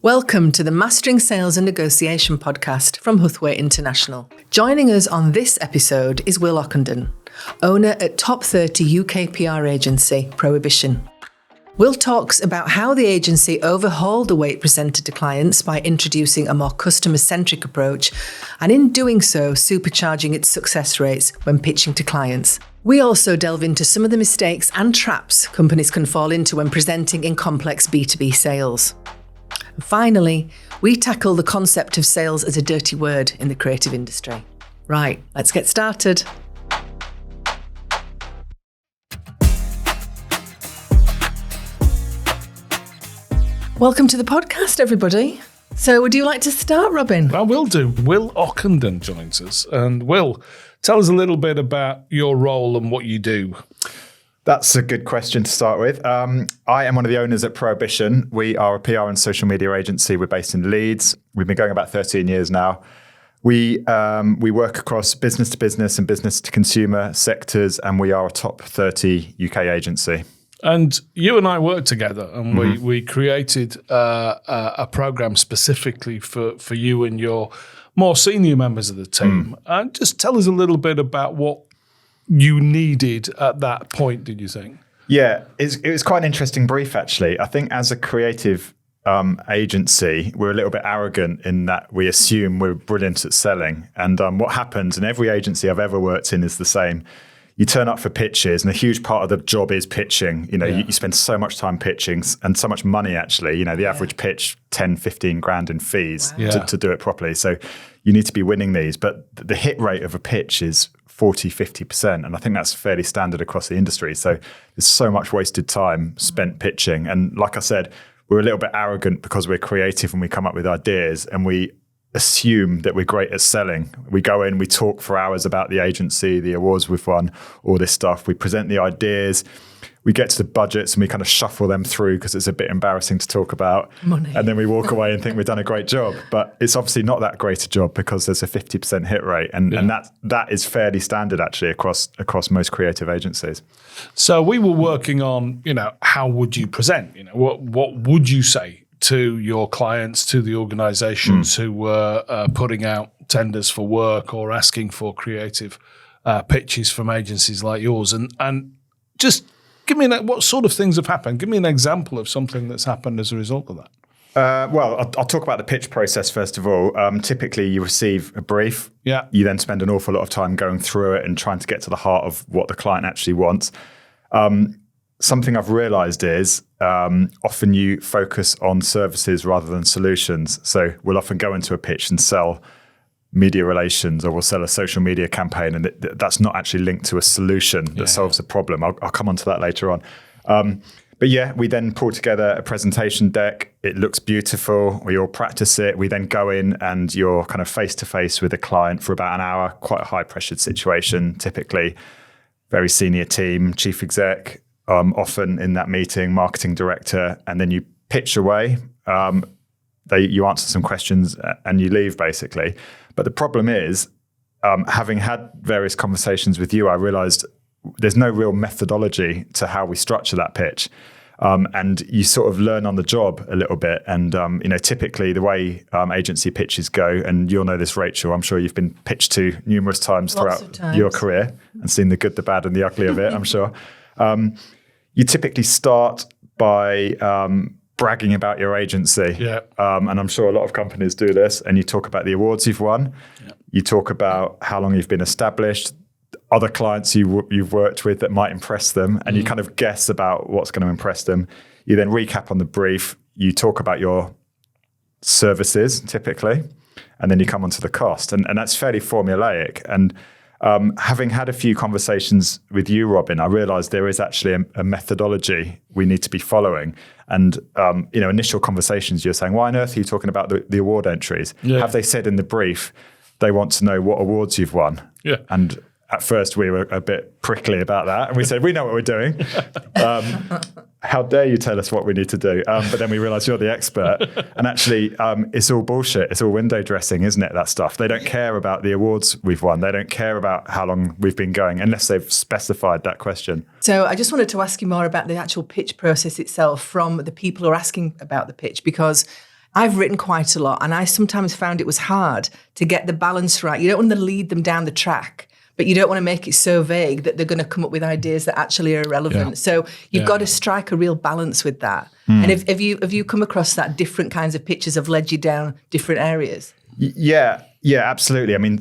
Welcome to the Mastering Sales and Negotiation podcast from Huthwaite International. Joining us on this episode is Will Ockenden, owner at top 30 UK PR agency, Prohibition. Will talks about how the agency overhauled the way it presented to clients by introducing a more customer-centric approach, and in doing so, supercharging its success rates when pitching to clients. We also delve into some of the mistakes and traps companies can fall into when presenting in complex B2B sales. And finally, we tackle the concept of sales as a dirty word in the creative industry. Right, let's get started. Welcome to the podcast, everybody. So would you like to start, Robin? I will do. Will Ockenden joins us. And Will, tell us a little bit about your role and what you do. That's a good question to start with. I am one of the owners at Prohibition. We are a PR and social media agency. We're based in Leeds. We've been going about 13 years now. We work across business to business and business to consumer sectors, and we are a top 30 UK agency. And you and I worked together, and we created a program specifically for you and your more senior members of the team. And just tell us a little bit about what you needed at that point, did you think? Yeah, it was quite an interesting brief, actually. I think as a creative agency, we're a little bit arrogant in that we assume we're brilliant at selling. And what happens in every agency I've ever worked in is the same. You turn up for pitches, and a huge part of the job is pitching. You know, you spend so much time pitching and so much money, actually. You know, the average pitch, 10, 15 grand in fees to do it properly. So you need to be winning these. But the hit rate of a pitch is 40, 50%. And I think that's fairly standard across the industry. So there's so much wasted time spent pitching. And like I said, we're a little bit arrogant because we're creative and we come up with ideas and we assume that we're great at selling. We go in, we talk for hours about the agency, the awards we've won, all this stuff. We present the ideas. We get to the budgets and we kind of shuffle them through because it's a bit embarrassing to talk about. Money. And then we walk away and think we've done a great job. But it's obviously not that great a job because there's a 50% hit rate. And that is fairly standard actually across most creative agencies. So we were working on, how would you present? What would you say to your clients, to the organizations who were putting out tenders for work or asking for creative pitches from agencies like yours? And just give me what sort of things have happened. Give me an example of something that's happened as a result of that. Well, I'll talk about the pitch process first of all. Typically, you receive a brief. Yeah. You then spend an awful lot of time going through it and trying to get to the heart of what the client actually wants. Something I've realized is often you focus on services rather than solutions. So we'll often go into a pitch and sell media relations, or we'll sell a social media campaign, and that's not actually linked to a solution that solves a problem. I'll come on to that later on. But yeah, we then pull together a presentation deck. It looks beautiful. We all practice it. We then go in and you're kind of face-to-face with a client for about an hour, quite a high-pressured situation, typically. Very senior team, chief exec, often in that meeting, marketing director, and then you pitch away. You answer some questions and you leave, basically. But the problem is, having had various conversations with you, I realized there's no real methodology to how we structure that pitch. And you sort of learn on the job a little bit. And, typically the way agency pitches go, and you'll know this, Rachel, I'm sure you've been pitched to numerous times throughout your career and seen the good, the bad and the ugly of it, I'm sure. You typically start by bragging about your agency. Yeah. And I'm sure a lot of companies do this. And you talk about the awards you've won. Yeah. You talk about how long you've been established, other clients you've worked with that might impress them. And you kind of guess about what's going to impress them. You then recap on the brief. You talk about your services, typically. And then you come onto the cost. And that's fairly formulaic. And having had a few conversations with you, Robin, I realized there is actually a methodology we need to be following. And, initial conversations, you're saying, why on earth are you talking about the award entries? Yeah. Have they said in the brief they want to know what awards you've won? Yeah. And at first we were a bit prickly about that. And we said, we know what we're doing. How dare you tell us what we need to do? But then we realized you're the expert. And actually, it's all bullshit. It's all window dressing, isn't it, that stuff? They don't care about the awards we've won. They don't care about how long we've been going unless they've specified that question. So I just wanted to ask you more about the actual pitch process itself from the people who are asking about the pitch, because I've written quite a lot, and I sometimes found it was hard to get the balance right. You don't want to lead them down the track, but you don't want to make it so vague that they're going to come up with ideas that actually are irrelevant. Yeah. So you've got to strike a real balance with that. And have you come across that different kinds of pitches have led you down different areas? Yeah, absolutely. I mean,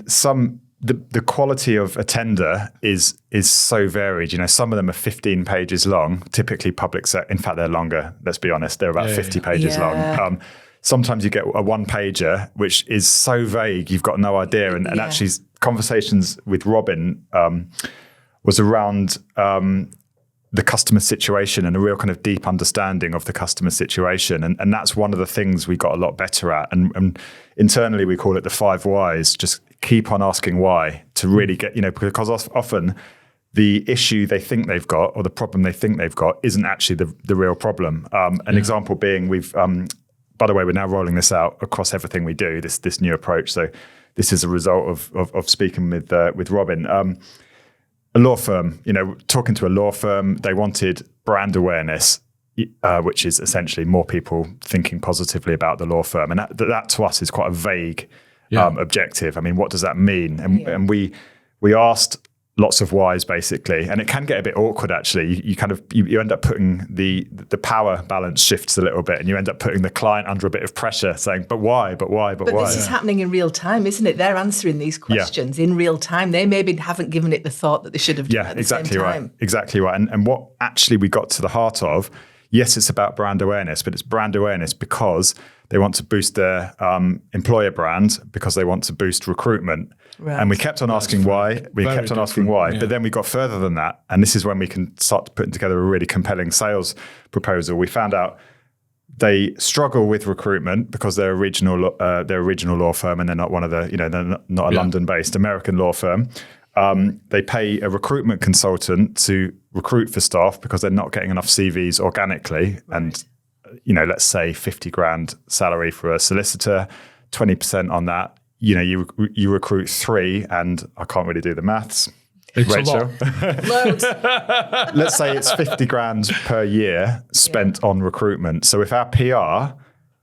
the quality of a tender is so varied. You know, some of them are 15 pages long, typically public sector. In fact, they're longer, let's be honest. They're about 50 pages long. Sometimes you get a one-pager, which is so vague, you've got no idea. And actually, conversations with Robin was around the customer situation and a real kind of deep understanding of the customer situation. And that's one of the things we got a lot better at. And internally, we call it the 5 whys. Just keep on asking why to really get, because often the issue they think they've got or the problem they think they've got isn't actually the real problem. An example being by the way, we're now rolling this out across everything we do, this new approach. So this is a result of speaking with Robin. A law firm, talking to a law firm, they wanted brand awareness, which is essentially more people thinking positively about the law firm. And that to us is quite a vague objective. I mean, what does that mean? And we asked lots of whys basically, and it can get a bit awkward actually. You end up putting the power balance shifts a little bit, and you end up putting the client under a bit of pressure, saying, "But why? But why? But why?" This is happening in real time, isn't it? They're answering these questions in real time. They maybe haven't given it the thought that they should have done at the same time. Exactly right. And what actually we got to the heart of, yes, it's about brand awareness, but it's brand awareness because they want to boost their employer brand, because they want to boost recruitment. Right. And we kept on asking why. But then we got further than that. And this is when we can start putting together a really compelling sales proposal. We found out they struggle with recruitment because they're a regional law firm, and they're not one of the, they're not a London-based American law firm. They pay a recruitment consultant to recruit for staff because they're not getting enough CVs organically. Right. And, let's say 50 grand salary for a solicitor, 20% on that. You recruit 3, and I can't really do the maths. It's Rachel. A lot. Let's say it's 50 grand per year spent on recruitment. So if our PR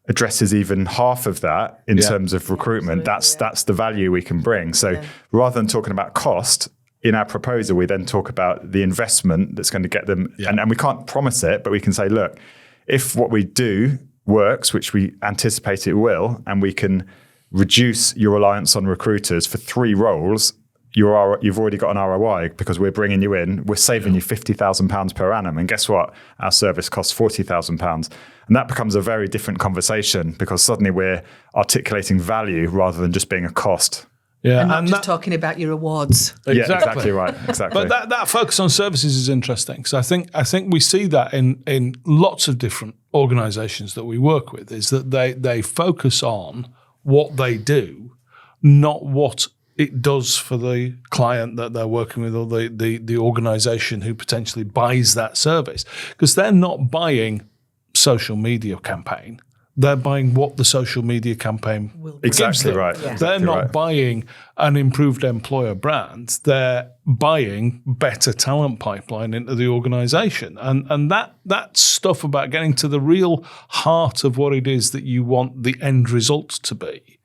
addresses even half of that in terms of recruitment, that's the value we can bring. So rather than talking about cost, in our proposal, we then talk about the investment that's going to get them. Yeah. And we can't promise it, but we can say, look, if what we do works, which we anticipate it will, and we can reduce your reliance on recruiters for 3 roles, you've already got an ROI because we're bringing you in. We're saving you £50,000 per annum. And guess what? Our service costs £40,000. And that becomes a very different conversation because suddenly we're articulating value rather than just being a cost. Yeah, and not just talking about your awards. Exactly. Yeah, exactly right. Exactly. But that focus on services is interesting. So I think we see that in lots of different organisations that we work with, is that they focus on what they do, not what it does for the client that they're working with or the organisation who potentially buys that service. Because they're not buying social media campaign. They're buying what the social media campaign gives them. Right. Yeah. They're not buying an improved employer brand. They're buying better talent pipeline into the organisation. And that stuff about getting to the real heart of what it is that you want the end result to be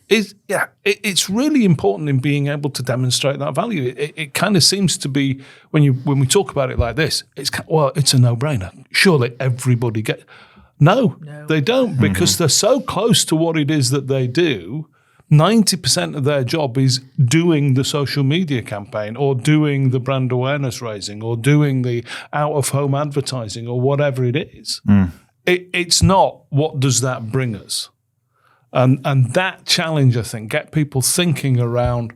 it's really important in being able to demonstrate that value. It kind of seems to be when we talk about it like this, it's a no-brainer. Surely everybody gets. No, they don't, because they're so close to what it is that they do. 90% of their job is doing the social media campaign or doing the brand awareness raising or doing the out-of-home advertising or whatever it is. It's not what does that bring us. And that challenge, I think, get people thinking around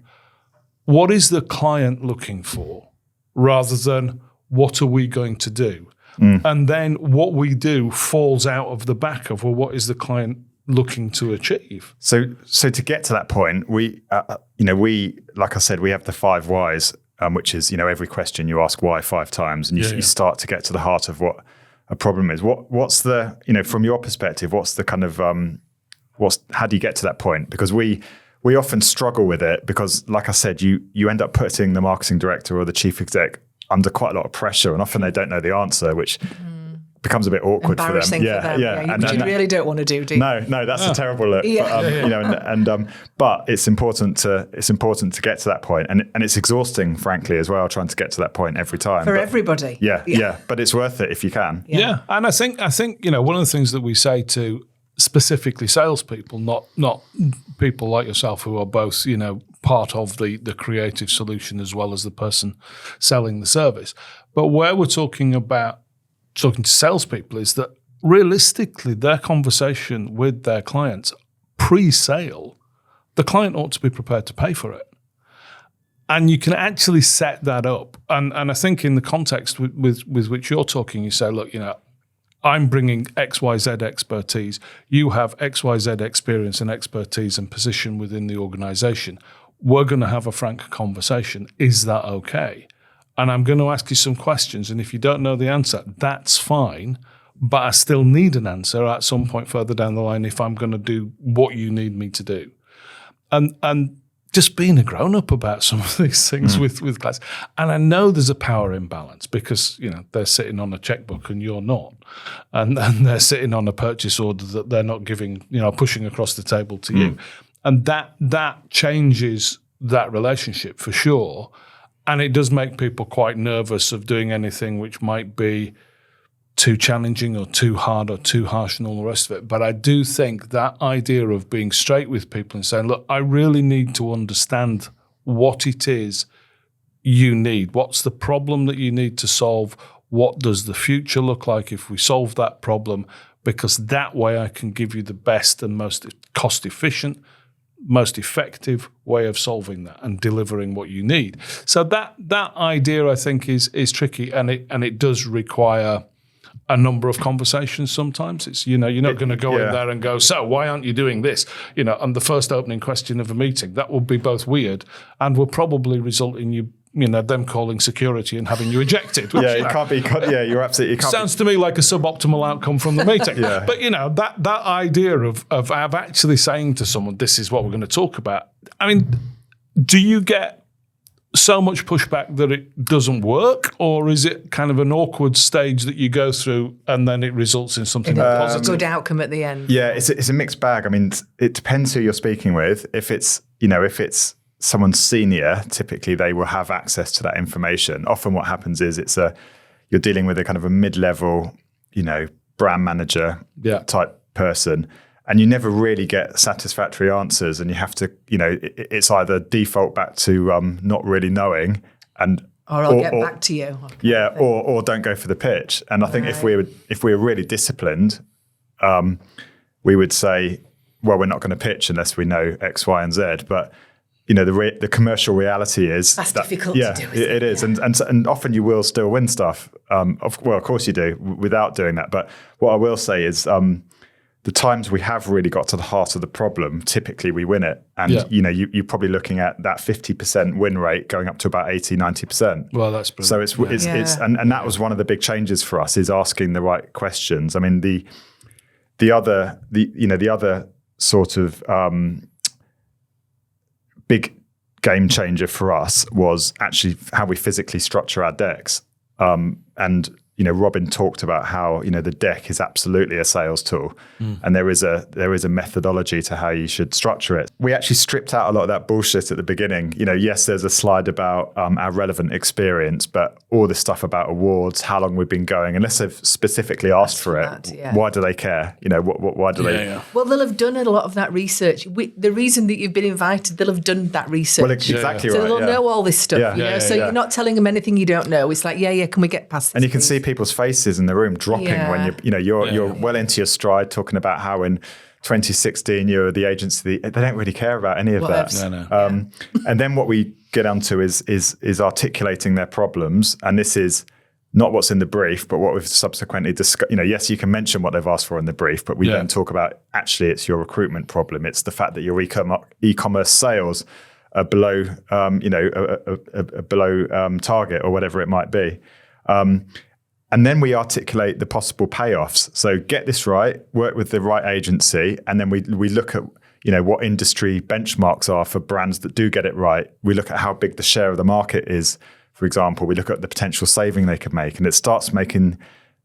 what is the client looking for rather than what are we going to do? And then what we do falls out of the back of, well, what is the client looking to achieve? So to get to that point, we like I said, we have the 5 whys, which is, every question you ask why 5 times, and you start to get to the heart of what a problem is. What's the, from your perspective, what's the kind of, how do you get to that point? Because we often struggle with it because, like I said, you end up putting the marketing director or the chief exec under quite a lot of pressure, and often they don't know the answer, which becomes a bit awkward for them. Embarrassing for them. Yeah. Which you really don't want to do you? No, that's a terrible look. But, but it's important to get to that point, and it's exhausting, frankly, as well, trying to get to that point every time. For everybody. Yeah. But it's worth it if you can. Yeah. And I think one of the things that we say to specifically salespeople, not people like yourself who are both, part of the creative solution as well as the person selling the service. But where we're talking to salespeople is that realistically their conversation with their clients pre-sale, the client ought to be prepared to pay for it. And you can actually set that up. And I think in the context with which you're talking, you say, look, I'm bringing XYZ expertise. You have XYZ experience and expertise and position within the organization. We're going to have a frank conversation. Is that okay? And I'm going to ask you some questions. And if you don't know the answer, that's fine. But I still need an answer at some point further down the line if I'm going to do what you need me to do. And just being a grown-up about some of these things with clients. And I know there's a power imbalance because, they're sitting on a checkbook and you're not. And they're sitting on a purchase order that they're not giving, pushing across the table to you. And that changes that relationship for sure. And it does make people quite nervous of doing anything which might be too challenging or too hard or too harsh and all the rest of it. But I do think that idea of being straight with people and saying, look, I really need to understand what it is you need. What's the problem that you need to solve? What does the future look like if we solve that problem? Because that way I can give you the best and most cost-efficient, most effective way of solving that and delivering what you need. So that idea, I think, is tricky, and it does require a number of conversations sometimes. It's, you're not going to go in there and go, so why aren't you doing this? And the first opening question of a meeting, that will be both weird and will probably result in you them calling security and having you ejected. Which, it can't be. You're absolutely. It sounds to me like a suboptimal outcome from the meeting. But that idea of actually saying to someone, "This is what we're going to talk about." I mean, do you get so much pushback that it doesn't work, or is it kind of an awkward stage that you go through and then it results in something positive? Good outcome at the end. Yeah, it's a mixed bag. I mean, it depends who you're speaking with. If it's someone senior, typically they will have access to that information. Often what happens is you're dealing with a kind of a mid-level, brand manager type person, and you never really get satisfactory answers, and you have to, it's either default back to not really knowing, or I'll get back to you. Or don't go for the pitch. And I think if we were really disciplined, we would say, well, we're not going to pitch unless we know X, Y, and Z. But the commercial reality is that's difficult to do. It is, and often you will still win stuff. Of course you do without doing that. But what I will say is, the times we have really got to the heart of the problem, typically we win it. And you're probably looking at that 50% win rate going up to about 80-90%. Well, that's brilliant. So it's that was one of the big changes for us, is asking the right questions. I mean, the other sort of big game changer for us was actually how we physically structure our decks. And Robin talked about how the deck is absolutely a sales tool, and there is a methodology to how you should structure it. We actually stripped out a lot of that bullshit at the beginning. Yes, there's a slide about our relevant experience, but all this stuff about awards, how long we've been going, unless they've specifically asked for it, why do they care? Why do they? Yeah. Well, they'll have done a lot of that research. The reason that you've been invited, they'll have done that research. Well, exactly right. So they'll know all this stuff. You're not telling them anything you don't know. It's like, can we get past this? And you can see people's faces in the room dropping when you're well into your stride, talking about how in 2016 you're the agency. They don't really care about any of that. No. And then what we get onto is articulating their problems, and this is not what's in the brief, but what we've subsequently discussed. Yes, you can mention what they've asked for in the brief, but we then talk about actually it's your recruitment problem. It's the fact that your e-commerce sales are below below target or whatever it might be. And then we articulate the possible payoffs. So get this right, work with the right agency, and then we look at what industry benchmarks are for brands that do get it right. We look at how big the share of the market is. For example, we look at the potential saving they could make, and it starts making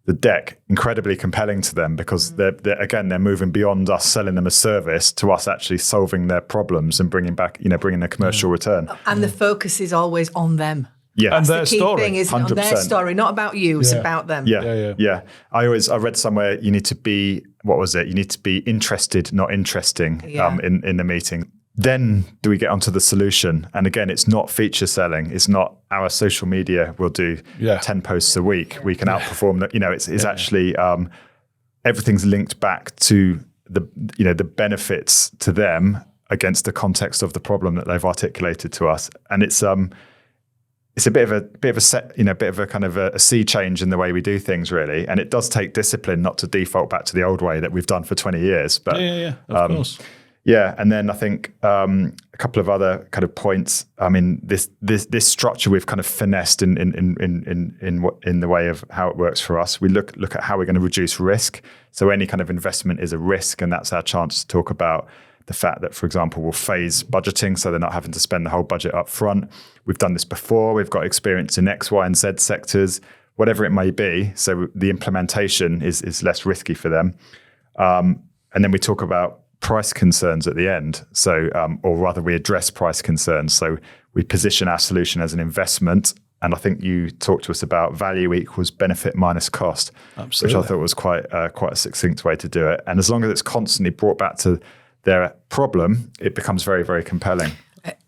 the deck incredibly compelling to them because they're moving beyond us selling them a service to us actually solving their problems and bringing a commercial return. And the focus is always on them. Yeah, and their The key story. thing is on their story, not about you. It's about them. Yeah. I read somewhere you need to be, what was it? You need to be interested, not interesting in the meeting. Then do we get onto the solution? And again, it's not feature selling. It's not our social media will do 10 posts a week. We can outperform that. It's actually everything's linked back to the benefits to them against the context of the problem that they've articulated to us. And it's a bit of a kind of a sea change in the way we do things, really. And it does take discipline not to default back to the old way that we've done for 20 years. But of course. Yeah, and then I think a couple of other kind of points. I mean, this structure we've kind of finessed in the way of how it works for us. We look at how we're going to reduce risk. So any kind of investment is a risk, and that's our chance to talk about the fact that, for example, we'll phase budgeting so they're not having to spend the whole budget up front. We've done this before. We've got experience in X, Y, and Z sectors, whatever it may be. So the implementation is less risky for them. And then we talk about price concerns at the end. So, or rather we address price concerns. So we position our solution as an investment. And I think you talked to us about value equals benefit minus cost, Absolutely. which I thought was quite a succinct way to do it. And as long as it's constantly brought back to their problem, it becomes very, very compelling.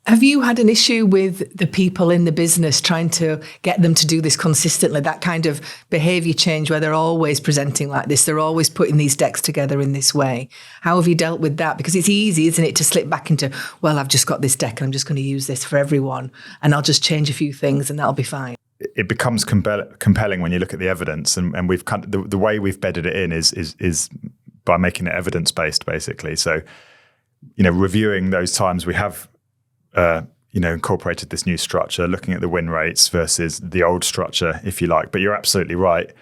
Have you had an issue with the people in the business trying to get them to do this consistently, that kind of behaviour change where they're always presenting like this, they're always putting these decks together in this way? How have you dealt with that? Because it's easy, isn't it, to slip back into, well, I've just got this deck and I'm just going to use this for everyone and I'll just change a few things and that'll be fine. It becomes compelling when you look at the evidence, and we've kind of, the way we've bedded it in is by making it evidence-based, basically. So, reviewing those times we have incorporated this new structure, looking at the win rates versus the old structure, if you like. But you're absolutely right.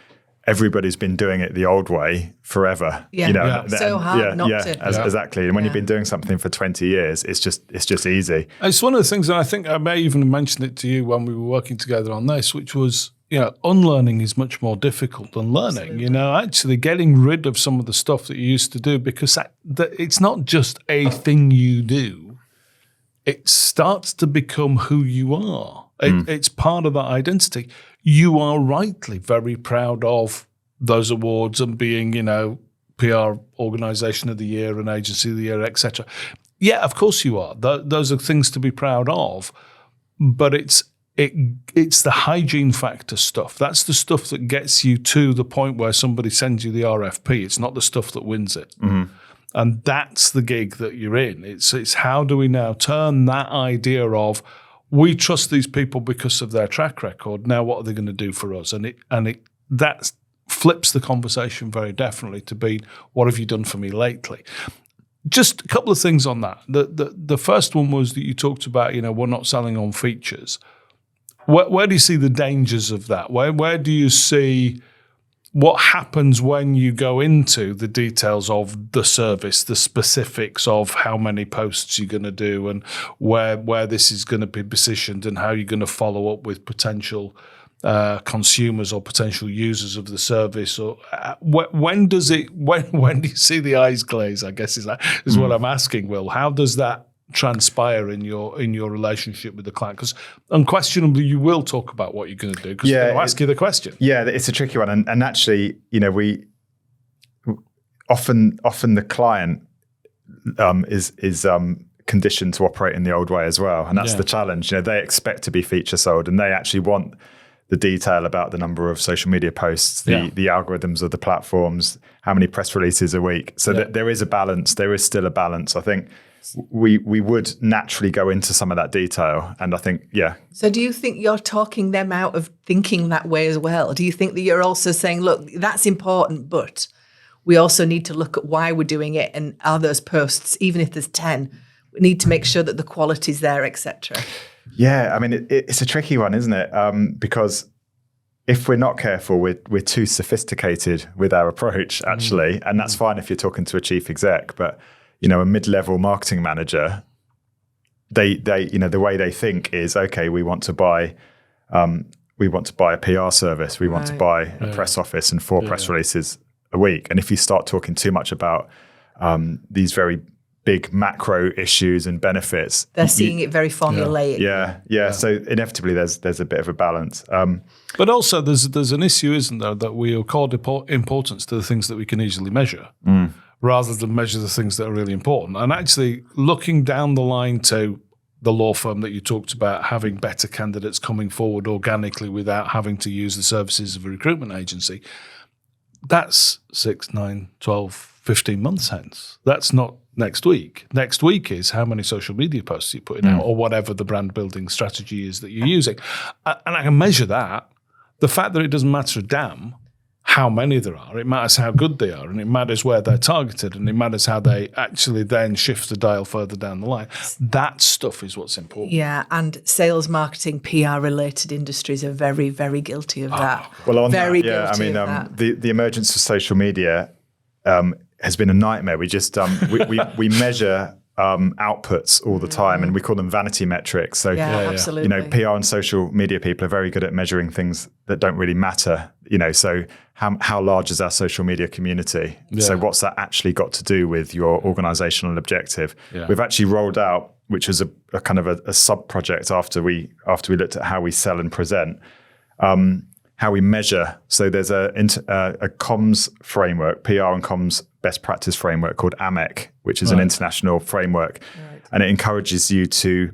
Everybody's been doing it the old way forever. So hard not to. Exactly. And when you've been doing something for 20 years, it's just easy. It's one of the things that I think I may even have mentioned it to you when we were working together on this, which was, unlearning is much more difficult than learning. Absolutely. Actually getting rid of some of the stuff that you used to do, because it's not just a thing you do. It starts to become who you are. It's part of that identity. You are rightly very proud of those awards and being, PR Organisation of the Year and Agency of the Year, etc. Yeah, of course you are. Those are things to be proud of. But it's the hygiene factor stuff. That's the stuff that gets you to the point where somebody sends you the RFP. It's not the stuff that wins it. Mm-hmm. And that's the gig that you're in. It's how do we now turn that idea of we trust these people because of their track record. Now what are they going to do for us? And that flips the conversation very definitely to be, what have you done for me lately? Just a couple of things on that. The first one was that you talked about, we're not selling on features. Where do you see the dangers of that? Where do you see what happens when you go into the details of the service, the specifics of how many posts you're going to do and where this is going to be positioned and how you're going to follow up with potential consumers or potential users of the service? Or when do you see the eyes glaze, I guess is what I'm asking, Will. How does that transpire in your relationship with the client? Because unquestionably you will talk about what you're going to do because they'll ask you the question. Yeah, it's a tricky one, and actually, we often the client is conditioned to operate in the old way as well, and that's the challenge. They expect to be feature sold, and they actually want the detail about the number of social media posts, the algorithms of the platforms, how many press releases a week. So that there is a balance. There is still a balance. I think we would naturally go into some of that detail. And I think, So do you think you're talking them out of thinking that way as well? Do you think that you're also saying, look, that's important, but we also need to look at why we're doing it, and are those posts, even if there's 10, we need to make sure that the quality's there, etc. Yeah, I mean, it's a tricky one, isn't it? Because if we're not careful, we're too sophisticated with our approach, actually. And that's fine if you're talking to a chief exec, but a mid-level marketing manager, they the way they think is, okay, we want to buy we want to buy a PR service, we want to buy a press office and 4 press releases a week. And if you start talking too much about these very big macro issues and benefits, they're seeing it very formulaic. Yeah. So inevitably, there's a bit of a balance. But also, there's an issue, isn't there, that we accord importance to the things that we can easily measure, rather than measure the things that are really important. And actually, looking down the line to the law firm that you talked about, having better candidates coming forward organically without having to use the services of a recruitment agency, that's 6, 9, 12, 15 months hence. That's not next week. Next week is how many social media posts you're putting out, or whatever the brand building strategy is that you're using. And I can measure that. The fact that it doesn't matter a damn how many there are, it matters how good they are, and it matters where they're targeted, and it matters how they actually then shift the dial further down the line. That stuff is what's important. Yeah, and sales, marketing, PR-related industries are very, very guilty of that. Well, on very that, guilty of that. The emergence of social media has been a nightmare. We just we measure outputs all the time, and we call them vanity metrics. So, absolutely. PR and social media people are very good at measuring things that don't really matter. So how large is our social media community? So what's that actually got to do with your organizational objective? We've actually rolled out, which was a kind of a sub project after we looked at how we sell and present, how we measure. So there's a comms framework, PR and comms best practice framework called AMEC, which is an international framework, and it encourages you to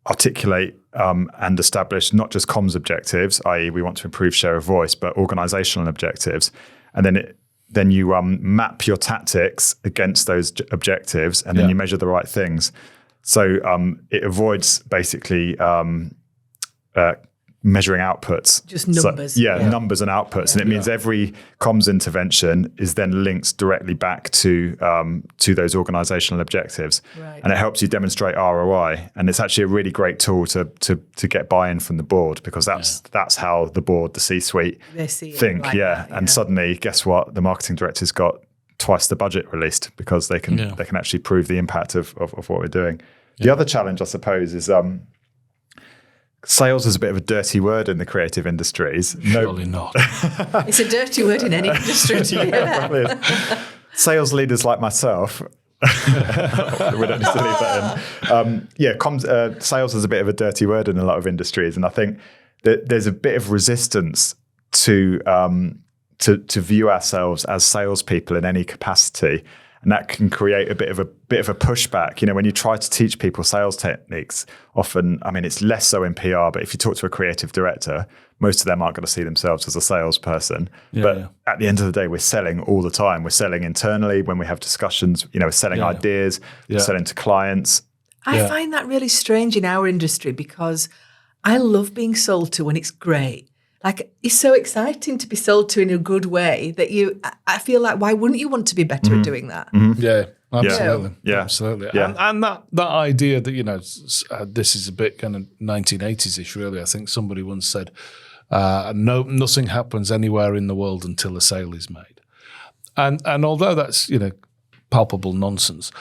articulate and establish not just comms objectives, i.e. we want to improve share of voice, but organizational objectives. And then you map your tactics against those objectives, and then you measure the right things. So it avoids basically measuring outputs. Just numbers. So, numbers and outputs. And it means every comms intervention is then linked directly back to those organizational objectives. Right. And it helps you demonstrate ROI. And it's actually a really great tool to get buy-in from the board, because that's how the board, the C-suite think. Like that, And suddenly, guess what? The marketing director's got twice the budget released, because they can actually prove the impact of what we're doing. The other challenge, I suppose, is sales is a bit of a dirty word in the creative industries. Surely not. It's a dirty word in any industry. Sales leaders like myself, we don't need to leave that in. Sales is a bit of a dirty word in a lot of industries, and I think that there's a bit of resistance to view ourselves as salespeople in any capacity. And that can create a bit of a pushback. When you try to teach people sales techniques, often, it's less so in PR, but if you talk to a creative director, most of them aren't going to see themselves as a salesperson. At the end of the day, we're selling all the time. We're selling internally when we have discussions, we're selling ideas, we're selling to clients. I find that really strange in our industry, because I love being sold to when it's great. Like, it's so exciting to be sold to in a good way that I feel like, why wouldn't you want to be better at doing that? Yeah, absolutely. Yeah. Absolutely. Yeah. And that idea that, this is a bit kind of 1980s-ish, really. I think somebody once said, nothing happens anywhere in the world until a sale is made. And although that's, palpable nonsense,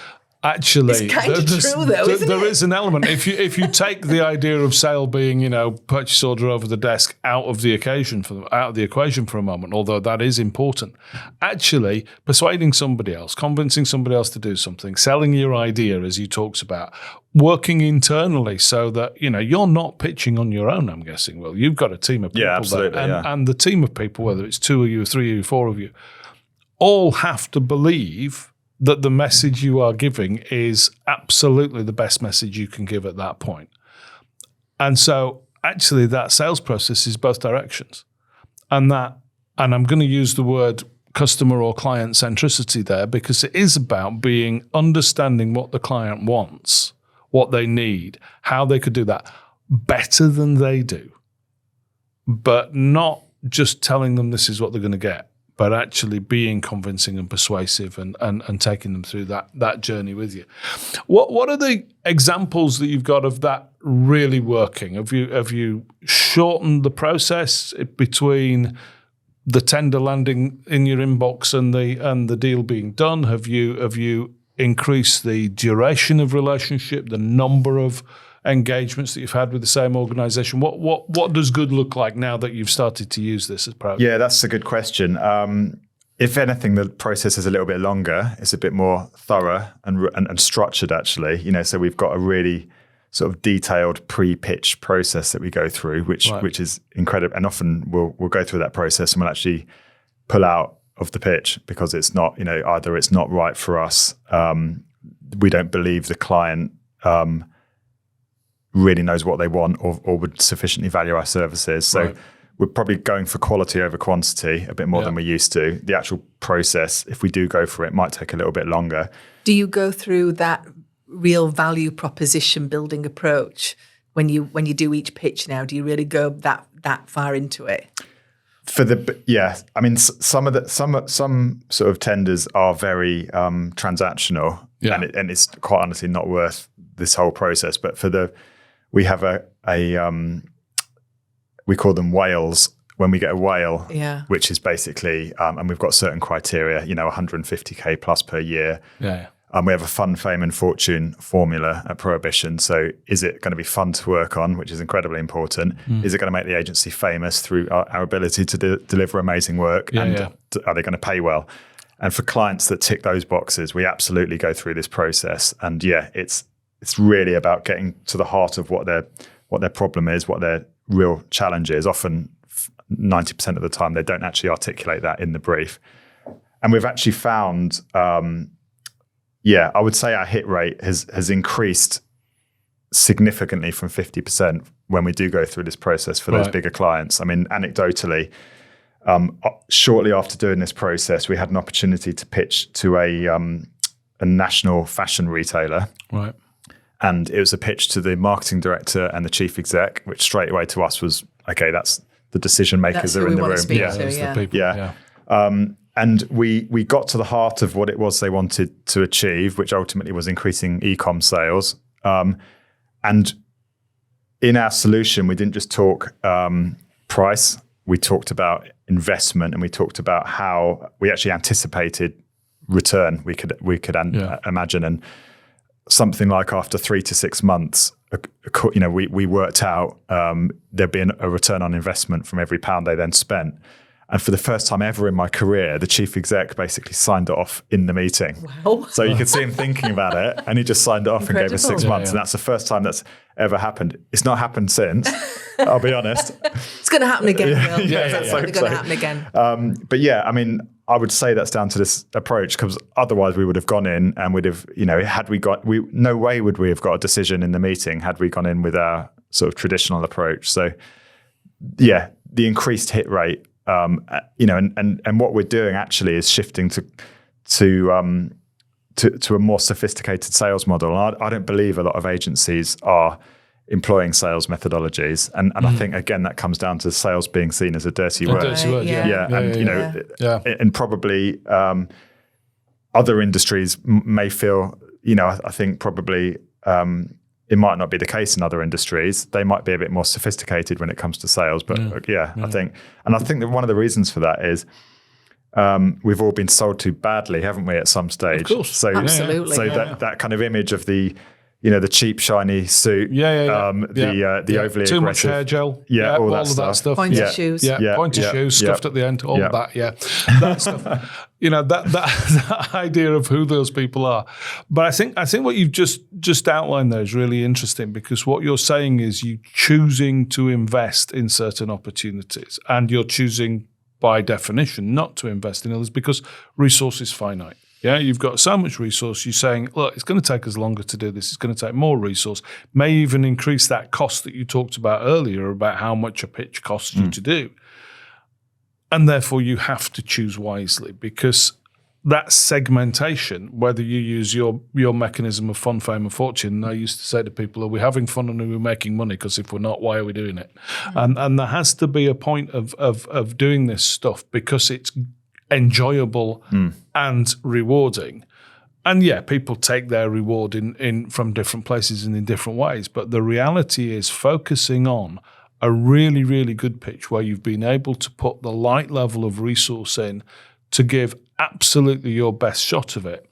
actually, it's kind of true, though, isn't there it? is an element. If you take the idea of sale being, purchase order over the desk out of the equation for a moment, although that is important, actually persuading somebody else, convincing somebody else to do something, selling your idea, as you talked about, working internally so that you're not pitching on your own. I'm guessing. Well, you've got a team of people, absolutely, and the team of people, whether it's 2 of you, 3 of you, 4 of you, all have to believe that the message you are giving is absolutely the best message you can give at that point. And so actually that sales process is both directions. And I'm going to use the word customer or client centricity there, because it is about understanding what the client wants, what they need, how they could do that better than they do, but not just telling them this is what they're going to get, but actually being convincing and persuasive and taking them through that journey with you. What are the examples that you've got of that really working? Have you shortened the process between the tender landing in your inbox and the deal being done? Have you increased the duration of relationship, the number of engagements that you've had with the same organisation? What does good look like now that you've started to use this as part? Yeah, that's a good question. If anything, the process is a little bit longer. It's a bit more thorough and structured, actually. So we've got a really sort of detailed pre-pitch process that we go through, which is incredible. And often we'll go through that process and we'll actually pull out of the pitch because it's not, either it's not right for us. We don't believe the client really knows what they want or would sufficiently value our services. So we're probably going for quality over quantity a bit more than we used to. The actual process, if we do go for it, might take a little bit longer. Do you go through that real value proposition building approach when you do each pitch now? Do you really go that far into it? I mean, some sort of tenders are very transactional, and it's quite honestly not worth this whole process. But we have we call them whales. When we get a whale, which is basically, and we've got certain criteria, 150k plus per year. We have a fun, fame and fortune formula at Prohibition. So is it going to be fun to work on, which is incredibly important? Is it going to make the agency famous through our ability to deliver amazing work? Are they going to pay well? And for clients that tick those boxes, we absolutely go through this process. And it's really about getting to the heart of what their problem is, what their real challenge is. Often 90% of the time, they don't actually articulate that in the brief. And we've actually found... I would say our hit rate has increased significantly from 50% when we do go through this process for those bigger clients. I mean, anecdotally, shortly after doing this process, we had an opportunity to pitch to a national fashion retailer. Right. And it was a pitch to the marketing director and the chief exec, which straight away to us was, okay, that's the decision makers are in the room. The people. And we got to the heart of what it was they wanted to achieve, which ultimately was increasing e-com sales. And in our solution, we didn't just talk price. We talked about investment, and we talked about how we actually anticipated return we could imagine. And something like after 3 to 6 months, we worked out there'd be a return on investment from every pound they then spent. And for the first time ever in my career, the chief exec basically signed it off in the meeting. Wow. So you could see him thinking about it, and he just signed it off and gave us 6 months. And that's the first time that's ever happened. It's not happened since, I'll be honest. It's going to happen again, Will. It's going to happen again. I mean, I would say that's down to this approach, because otherwise we would have gone in and we'd have, no way would we have got a decision in the meeting had we gone in with our sort of traditional approach. So the increased hit rate, and what we're doing actually is shifting to a more sophisticated sales model. And I don't believe a lot of agencies are employing sales methodologies, and I think again that comes down to sales being seen as a dirty word. And probably other industries may feel, I think probably. It might not be the case in other industries. They might be a bit more sophisticated when it comes to sales. But I think that one of the reasons for that is we've all been sold to badly, haven't we, at some stage? Of course. So, absolutely. So that kind of image of the cheap, shiny suit, the overly too aggressive. much hair gel, all that stuff. Pointy shoes. Pointy shoes, stuffed at the end, all of that, that stuff. That idea of who those people are. But I think what you've just outlined there is really interesting, because what you're saying is you choosing to invest in certain opportunities, and you're choosing by definition not to invest in others because resource is finite. Yeah, you've got so much resource. You're saying, look, it's going to take us longer to do this. It's going to take more resource. May even increase that cost that you talked about earlier about how much a pitch costs you to do. And therefore, you have to choose wisely, because that segmentation, whether you use your mechanism of fun, fame, and fortune, I used to say to people, are we having fun and are we making money? Because if we're not, why are we doing it? And there has to be a point of doing this stuff because it's enjoyable and rewarding. And people take their reward in from different places and in different ways. But the reality is focusing on a really, really good pitch where you've been able to put the right level of resource in to give absolutely your best shot of it,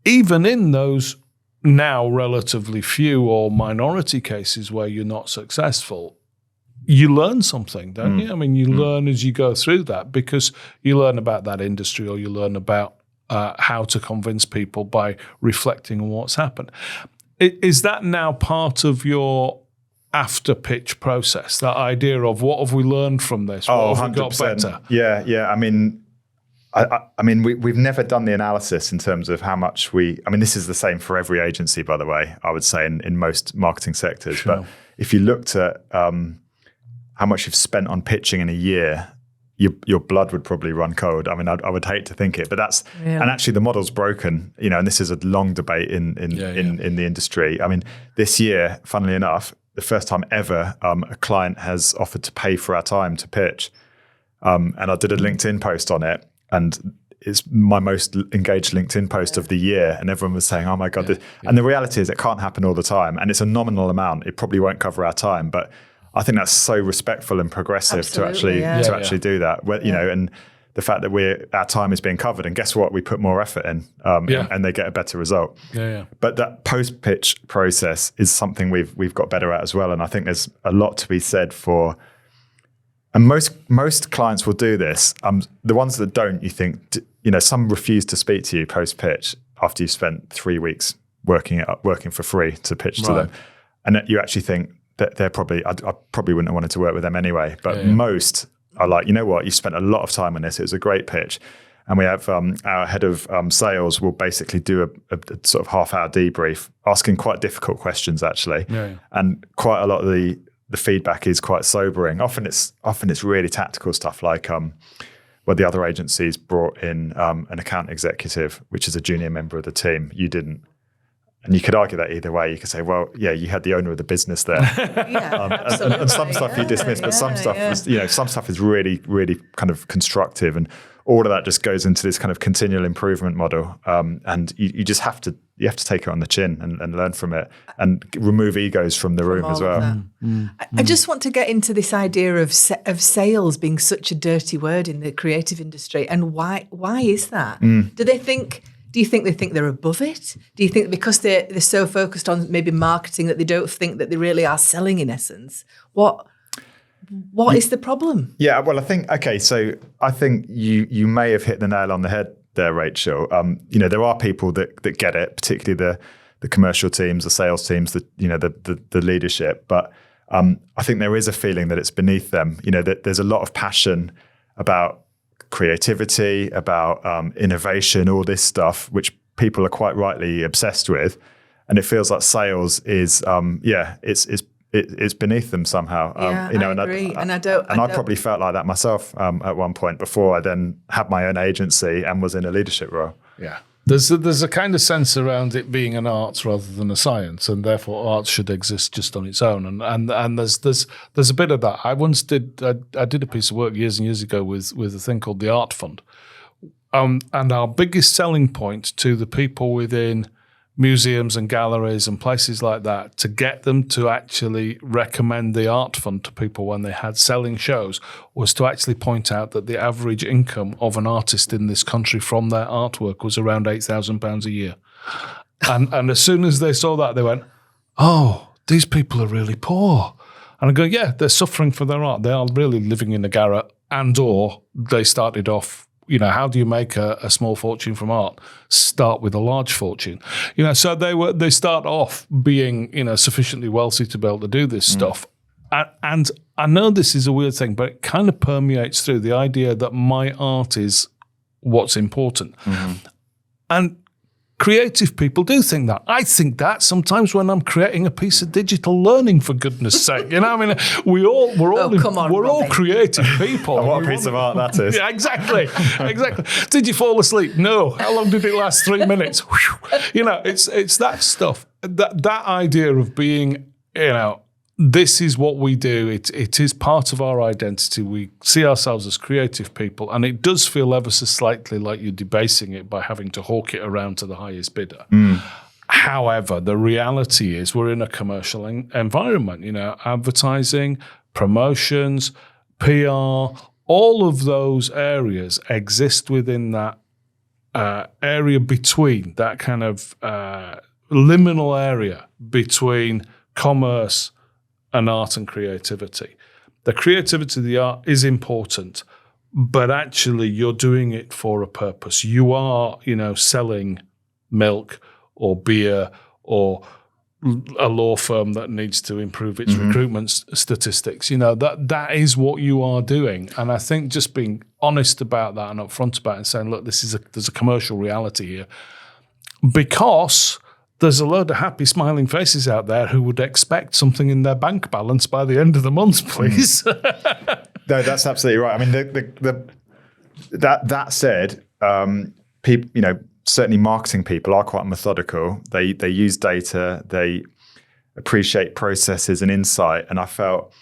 even in those now relatively few or minority cases where you're not successful, you learn something, don't you? I mean, you learn as you go through that, because you learn about that industry, or you learn about how to convince people by reflecting on what's happened. Is that now part of your after pitch process, that idea of what have we learned from this? What have we got better? Yeah. I mean, we've never done the analysis in terms of how much this is the same for every agency, by the way, I would say in most marketing sectors. Sure. But if you looked at how much you've spent on pitching in a year, your blood would probably run cold. I mean, I would hate to think it, but and actually the model's broken, and this is a long debate in the industry. I mean, this year, funnily enough, the first time ever, a client has offered to pay for our time to pitch. And I did a LinkedIn post on it, and it's my most engaged LinkedIn post of the year. And everyone was saying, oh my God. And the reality is it can't happen all the time. And it's a nominal amount. It probably won't cover our time, but I think that's so respectful and progressive to actually do that. And the fact that our time is being covered, and guess what? We put more effort in, and they get a better result. But that post-pitch process is something we've got better at as well. And I think there's a lot to be said for. And most clients will do this. The ones that don't, you think, some refuse to speak to you post-pitch after you've spent 3 weeks working for free to pitch to them, and you actually think that they're probably, I probably wouldn't have wanted to work with them anyway. But most are like, you know what, you spent a lot of time on this. It was a great pitch. And we have our head of sales will basically do a sort of half-hour debrief, asking quite difficult questions actually, and quite a lot of the feedback is quite sobering. Often it's really tactical stuff, like where the other agencies brought in an account executive, which is a junior member of the team. You didn't. And you could argue that either way. You could say, well, yeah, you had the owner of the business there. And some stuff you dismiss, but some stuff is, some stuff is really, really kind of constructive, and all of that just goes into this kind of continual improvement model. And you just have to take it on the chin and learn from it, and remove egos from the room as well. I just want to get into this idea of sales being such a dirty word in the creative industry, and why is that? Do you think they think they're above it? Do you think because they're so focused on maybe marketing that they don't think that they really are selling in essence? What is the problem? Yeah, well, I think you may have hit the nail on the head there, Rachel. There are people that get it, particularly the commercial teams, the sales teams, the leadership. But I think there is a feeling that it's beneath them. That there's a lot of passion about creativity, about innovation, all this stuff, which people are quite rightly obsessed with, and it feels like sales is, it's beneath them somehow. I agree, and I probably felt like that myself at one point before I then had my own agency and was in a leadership role. Yeah. There's a kind of sense around it being an art rather than a science, and therefore art should exist just on its own. And there's a bit of that. I once did a piece of work years and years ago with a thing called the Art Fund, and our biggest selling point to the people within museums and galleries and places like that, to get them to actually recommend the Art Fund to people when they had selling shows, was to actually point out that the average income of an artist in this country from their artwork was around £8,000 a year. And as soon as they saw that, they went, oh, these people are really poor. And I go, yeah, they're suffering for their art. They are really living in a garret, or they started off, how do you make a small fortune from art? Start with a large fortune. So they start off being, sufficiently wealthy to be able to do this stuff. And I know this is a weird thing, but it kind of permeates through the idea that my art is what's important. And creative people do think that. I think that sometimes when I'm creating a piece of digital learning, for goodness sake. We're all creative people. And what a piece of art that is. Yeah, exactly. Did you fall asleep? No. How long did it last? 3 minutes. It's that stuff. That idea of being, this is what we do. It is part of our identity. We see ourselves as creative people, and it does feel ever so slightly like you're debasing it by having to hawk it around to the highest bidder. However, the reality is we're in a commercial environment. Advertising, promotions, PR, all of those areas exist within that area between that kind of liminal area between commerce and art and creativity. The creativity, the art is important, but actually you're doing it for a purpose. You are, selling milk or beer or a law firm that needs to improve its recruitment statistics. That is what you are doing. And I think just being honest about that and upfront about it and saying, look, there's a commercial reality here, because there's a load of happy, smiling faces out there who would expect something in their bank balance by the end of the month, please. No, that's absolutely right. I mean, that said, people, certainly marketing people are quite methodical. They use data, they appreciate processes and insight. And I felt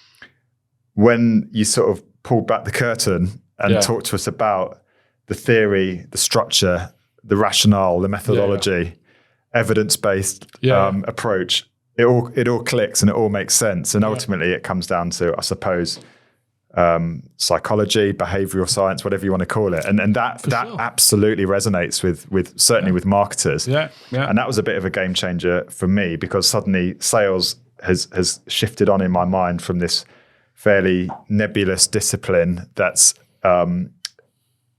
when you sort of pulled back the curtain and talked to us about the theory, the structure, the rationale, the methodology, evidence-based approach, it all clicks and it all makes sense. And ultimately it comes down to, I suppose, psychology, behavioral science, whatever you want to call it, and that absolutely resonates with certainly with marketers. And that was a bit of a game changer for me, because suddenly sales has shifted on in my mind from this fairly nebulous discipline that's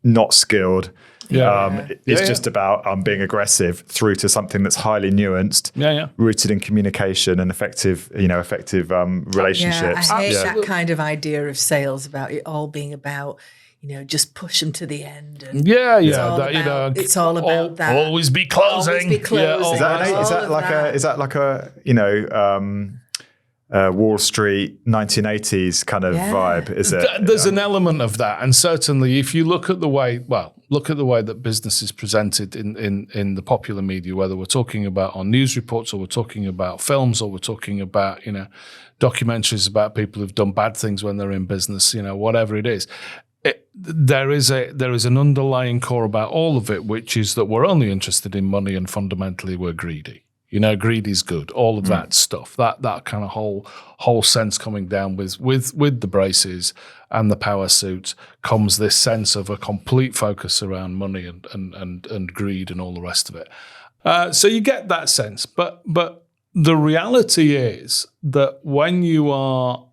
not skilled. It's just about being aggressive, through to something that's highly nuanced, rooted in communication and effective relationships. I hate that kind of idea of sales about it all being about, just push them to the end. And it's all about that. Always be closing. Always be closing. Is that like a Wall Street 1980s kind of vibe? Is it? There's an element of that, and certainly if you look at the way that business is presented in the popular media, whether we're talking about on news reports or we're talking about films or we're talking about documentaries about people who've done bad things when they're in business, whatever it is. There is an underlying core about all of it, which is that we're only interested in money and fundamentally we're greedy. Greed is good. All of that stuff, that kind of whole sense coming down with the braces and the power suits comes this sense of a complete focus around money and greed and all the rest of it. So you get that sense, but the reality is that when you are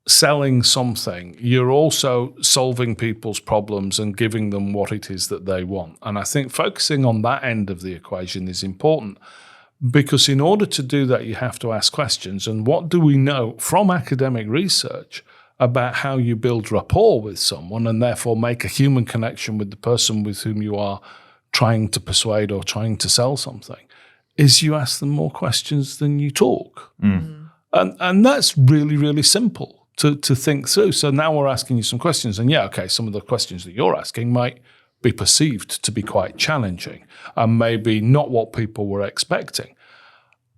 selling something, you're also solving people's problems and giving them what it is that they want. And I think focusing on that end of the equation is important. Because in order to do that, you have to ask questions. And what do we know from academic research about how you build rapport with someone and therefore make a human connection with the person with whom you are trying to persuade or trying to sell something, is you ask them more questions than you talk. And that's really, really simple to think through. So now we're asking you some questions. And some of the questions that you're asking might be perceived to be quite challenging and maybe not what people were expecting.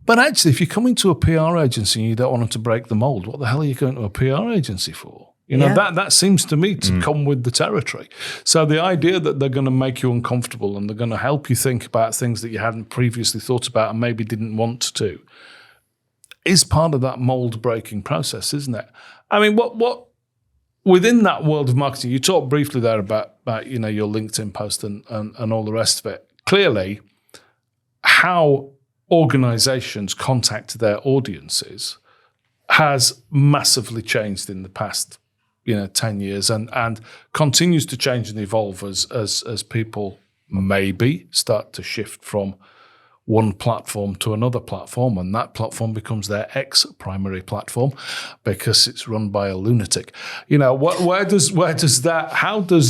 But actually, if you're coming to a PR agency and you don't want them to break the mold, what the hell are you going to a PR agency for? That seems to me to come with the territory. So the idea that they're going to make you uncomfortable and they're going to help you think about things that you hadn't previously thought about and maybe didn't want to is part of that mold breaking process, isn't it? I mean, what within that world of marketing, you talked briefly there about your LinkedIn post and all the rest of it. Clearly, how organizations contact their audiences has massively changed in the past 10 years and continues to change and evolve as people maybe start to shift from one platform to another platform, and that platform becomes their primary platform because it's run by a lunatic. How does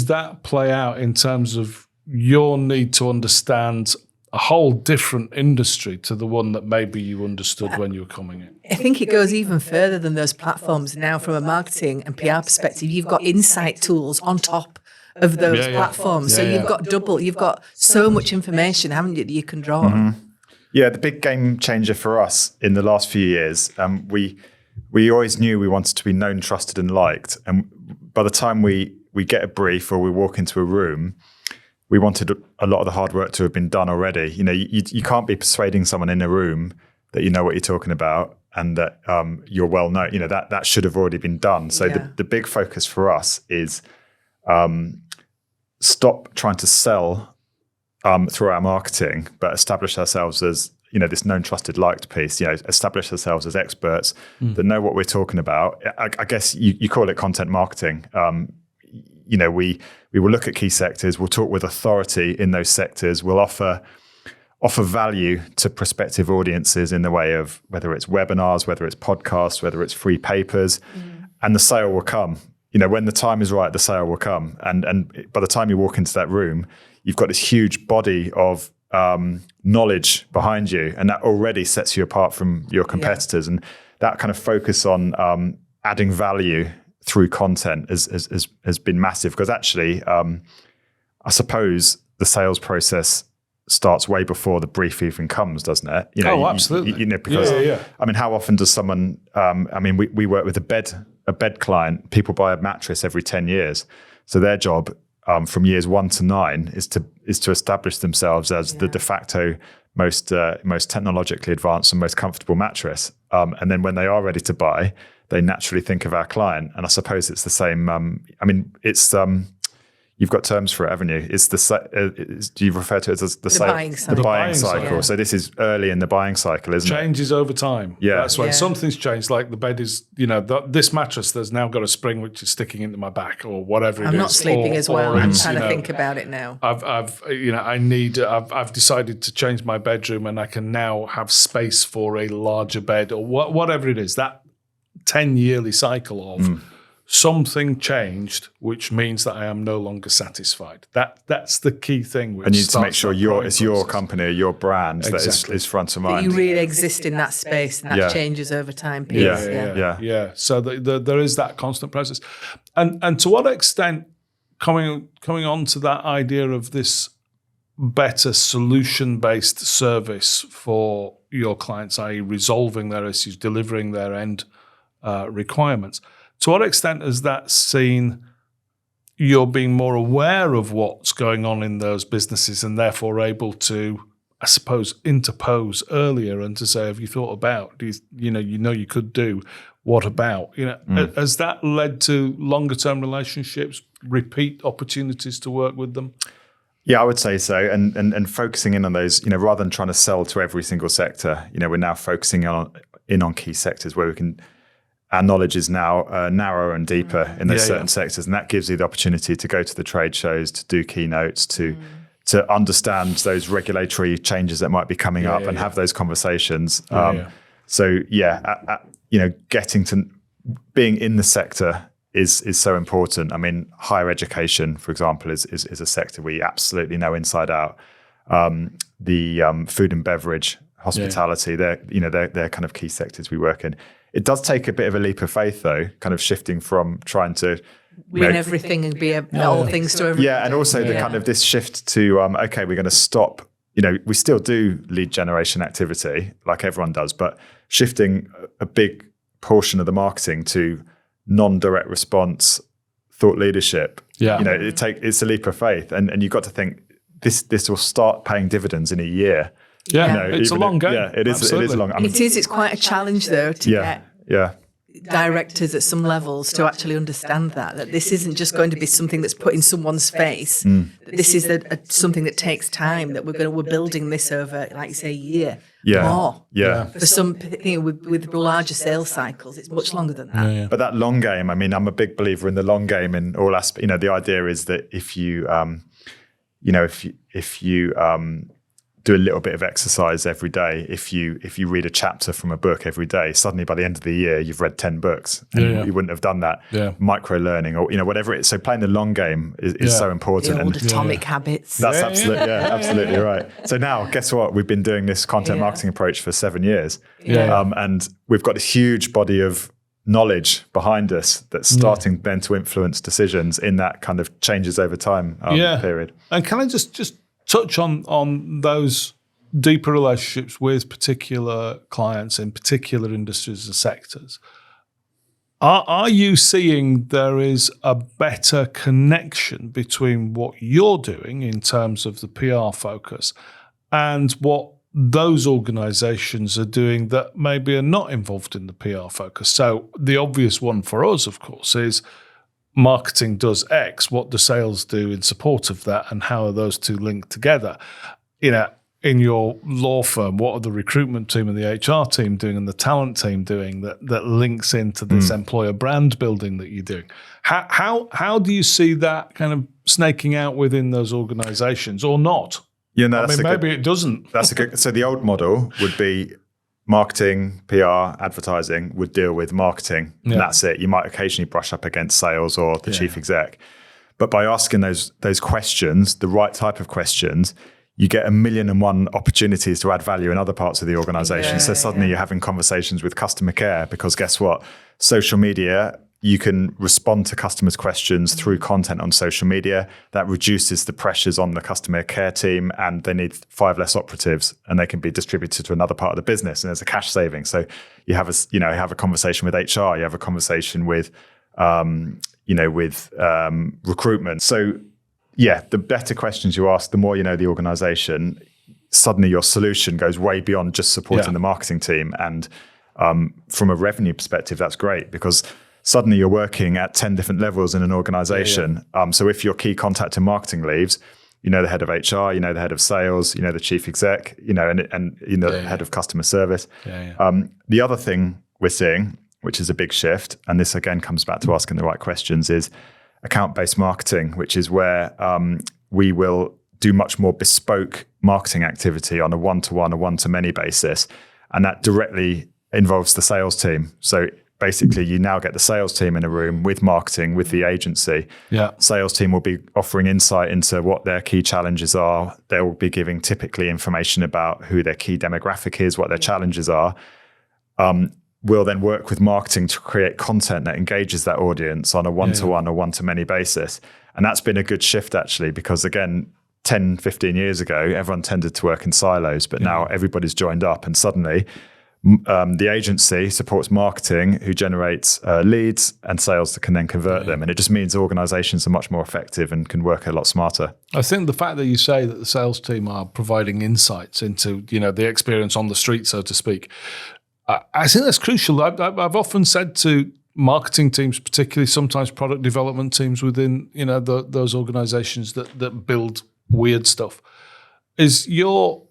that play out in terms of your need to understand a whole different industry to the one that maybe you understood when you were coming in? I think it goes even further than those platforms. Now, from a marketing and PR perspective, you've got insight tools on top of those platforms. So you've got so much information, haven't you, that you can draw on. Yeah, the big game changer for us in the last few years, we always knew we wanted to be known, trusted and liked. And by the time we get a brief or we walk into a room, we wanted a lot of the hard work to have been done already. You can't be persuading someone in a room that you know what you're talking about and that you're well known. That should have already been done. So the big focus for us is stop trying to sell through our marketing, but establish ourselves as this known, trusted, liked piece, establish ourselves as experts that know what we're talking about. I guess you call it content marketing. We will look at key sectors, we'll talk with authority in those sectors, we'll offer value to prospective audiences in the way of whether it's webinars, whether it's podcasts, whether it's free papers, and the sale will come. When the time is right, the sale will come. And by the time you walk into that room, you've got this huge body of knowledge behind you, and that already sets you apart from your competitors. And that kind of focus on adding value through content has been massive, because actually, I suppose the sales process starts way before the brief even comes, doesn't it? Absolutely. Because I mean, how often does someone? We work with a bed client. People buy a mattress every 10 years, so their job from years 1 to 9 is to establish themselves as the de facto most technologically advanced and most comfortable mattress. And then when they are ready to buy, they naturally think of our client. And I suppose it's the same. You've got terms for it, haven't you? It's do you refer to it as the buying cycle? Yeah. So this is early in the buying cycle, isn't it? Changes over time. Yeah. That's when something's changed, like the bed is, this mattress, there's now got a spring which is sticking into my back or whatever it is. I'm not sleeping as well. I'm trying to think about it now. I've decided to change my bedroom, and I can now have space for a larger bed or whatever it is. That 10-yearly cycle of something changed, which means that I am no longer satisfied. That's the key thing. And you need to make sure it's your company, your brand that is front of mind. That you really exist in that space, and that changes over time. Yeah. So there is that constant process. And to what extent, coming on to that idea of this better solution-based service for your clients, i.e. resolving their issues, delivering their end requirements, to what extent has that seen you're being more aware of what's going on in those businesses and therefore able to, I suppose, interpose earlier and to say, have you thought about, you could do, what about? Has that led to longer term relationships, repeat opportunities to work with them? Yeah, I would say so. And focusing in on those, rather than trying to sell to every single sector, we're now focusing on key sectors where we can. Our knowledge is now narrower and deeper in those certain sectors, and that gives you the opportunity to go to the trade shows, to do keynotes, to understand those regulatory changes that might be coming up and have those conversations. So getting to being in the sector is so important. I mean, higher education, for example, is a sector we absolutely know inside out. The food and beverage, hospitality, they're kind of key sectors we work in. It does take a bit of a leap of faith, though, kind of shifting from trying to win everything and be all things to everyone. Yeah, and also the kind of this shift to, we're going to stop. We still do lead generation activity like everyone does, but shifting a big portion of the marketing to non-direct response, thought leadership. Yeah, it's a leap of faith, and you've got to think this will start paying dividends in a year. Yeah, it's a long game. Yeah, it is. It is long. It's quite a challenge, though, to get directors at some levels to actually understand that this isn't just going to be something that's put in someone's face. This is something that takes time. That we're building this over, like you say, a year. More. Yeah. For some, with larger sales cycles, it's much longer than that. But that long game. I mean, I'm a big believer in the long game in all aspects. The idea is that if you, if you do a little bit of exercise every day, if you read a chapter from a book every day, suddenly by the end of the year you've read 10 books, and you wouldn't have done that. Micro learning, or whatever it is. So playing the long game is so important. The old atomic habits. That's absolutely right. So now, guess what? We've been doing this content marketing approach for 7 years, and we've got a huge body of knowledge behind us that's starting then to influence decisions in that kind of changes over time period. And can I just touch on those deeper relationships with particular clients in particular industries and sectors? Are you seeing there is a better connection between what you're doing in terms of the PR focus and what those organizations are doing that maybe are not involved in the PR focus? So the obvious one for us, of course, is marketing does X, what do sales do in support of that, and how are those two linked together? in your law firm? What are the recruitment team and the HR team doing and the talent team doing that links into this employer brand building that you're doing? How do you see that kind of snaking out within those organizations or not? Yeah, no, maybe it doesn't. That's a good. So the old model would be marketing, PR, advertising would deal with marketing, and that's it. You might occasionally brush up against sales or the chief exec, but by asking those questions, the right type of questions, you get 1,000,001 opportunities to add value in other parts of the organization. So suddenly you're having conversations with customer care, because guess what? Social media, you can respond to customers' questions through content on social media. That reduces the pressures on the customer care team, and they need 5 less operatives, and they can be distributed to another part of the business, and there's a cash saving. So you have a conversation with HR, you have a conversation with recruitment. So the better questions you ask, the more you know the organization. Suddenly your solution goes way beyond just supporting the marketing team. And from a revenue perspective, that's great, because suddenly you're working at 10 different levels in an organization. So if your key contact in marketing leaves, you know the head of HR, you know the head of sales, you know the chief exec, and you know the head of customer service. The other thing we're seeing, which is a big shift, and this again comes back to asking the right questions, is account-based marketing, which is where we will do much more bespoke marketing activity on a one-to-one or one-to-many basis. And that directly involves the sales team. So basically, you now get the sales team in a room with marketing, with the agency. Sales team will be offering insight into what their key challenges are. They'll be giving typically information about who their key demographic is, what their challenges are. We'll then work with marketing to create content that engages that audience on a one-to-one or one-to-many basis. And that's been a good shift, actually, because again, 10, 15 years ago, everyone tended to work in silos, but now everybody's joined up, and suddenly the agency supports marketing, who generates leads, and sales that can then convert them. And it just means organizations are much more effective and can work a lot smarter. I think the fact that you say that the sales team are providing insights into, the experience on the street, so to speak, I think that's crucial. I've often said to marketing teams, particularly sometimes product development teams within, those organizations that build weird stuff, is your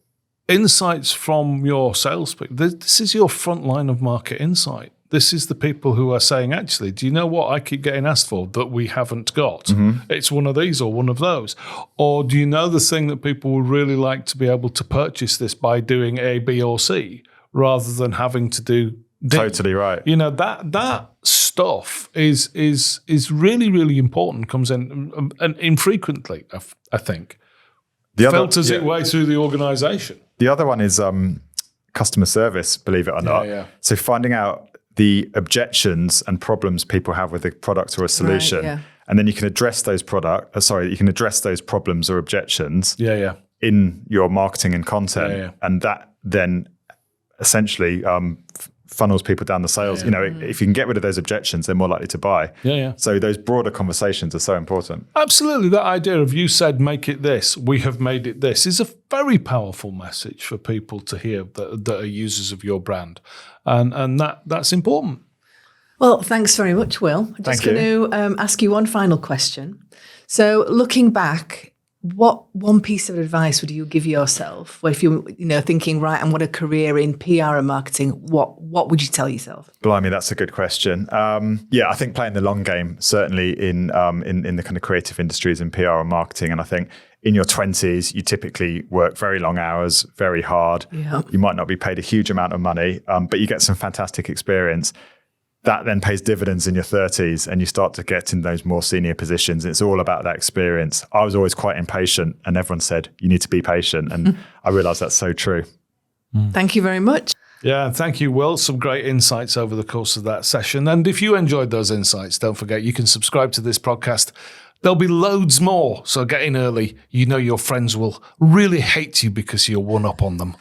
insights from your salespeople. This is your front line of market insight. This is the people who are saying, actually, do you know what I keep getting asked for that we haven't got? It's one of these or one of those. Or do you know the thing that people would really like to be able to purchase this by doing A, B, or C, rather than having to do D? Totally right. That stuff is really, really important, comes in and infrequently, I think. Filters its way through the organization. The other one is customer service, believe it or not. So finding out the objections and problems people have with a product or a solution, and then you can address those problems or objections in your marketing and content, and that then essentially funnels people down the sales. If you can get rid of those objections, they're more likely to buy. So those broader conversations are so important. Absolutely. That idea of, you said, make it this, we have made it this, is a very powerful message for people to hear that are users of your brand. And that's important. Well, thanks very much, Will. I'm just going to ask you one final question. So looking back, what one piece of advice would you give yourself? If you're thinking, right, I want a career in PR and marketing, what would you tell yourself? Blimey, that's a good question. I think playing the long game, certainly in the kind of creative industries in PR and marketing. And I think in your 20s, you typically work very long hours, very hard. You might not be paid a huge amount of money, but you get some fantastic experience. That then pays dividends in your 30s, and you start to get in those more senior positions. It's all about that experience. I was always quite impatient, and everyone said, you need to be patient. And I realized that's so true. Thank you very much. Yeah, thank you, Will. Some great insights over the course of that session. And if you enjoyed those insights, don't forget, you can subscribe to this podcast. There'll be loads more, so get in early. Your friends will really hate you because you're one up on them.